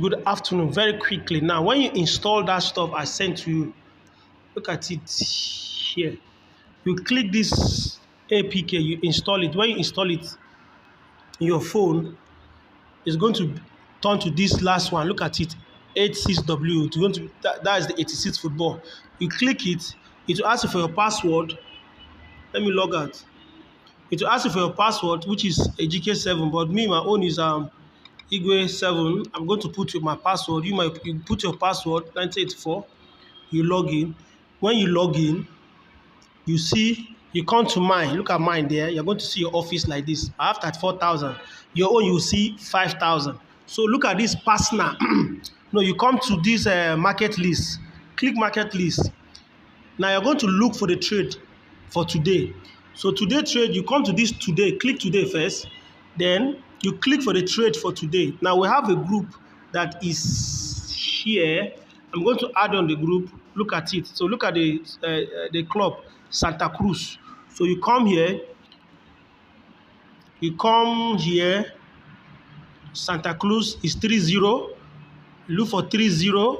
Good afternoon. Very quickly now, when you install that stuff I sent to you, look at it here. You click this APK, you install it. When you install it in your phone, it's going to turn to this last one. Look at it, 86W. It's going to that is the 86 football. You click it, it will ask you for your password. Let me log out. It will ask you for your password, which is a GK7, but me, my own is Igwe7. I'm going to put my password. You put your password 1984. You log in. When you log in, you see you come to mine. Look at mine there. You're going to see your office like this. I have 34,000. Your own you see 5,000. So look at this personal. No, you come to this market list. Click market list. Now you're going to look for the trade for today. So today trade, you come to this today. Click today first. Then you click for the trade for today. Now we have a group that is here. I'm going to add on the group. Look at it. So look at the club, Santa Cruz. So you come here. You come here. Santa Cruz is 30. Look for 30.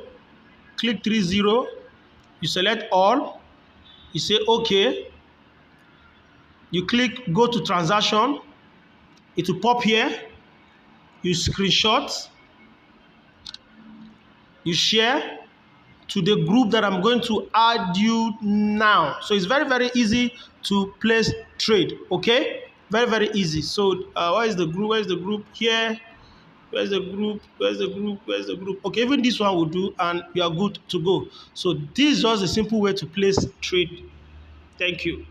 Click 30. You select all. You say okay. You click go to transaction. It will pop here. You screenshot. You share to the group that I'm going to add you now. So it's very, very easy to place trade. Okay, very, very easy. So where is the group? Where is the group? Here. Where's the group? Where's the group? Where's the group? Okay, even this one will do, and you are good to go. So this is just a simple way to place trade. Thank you.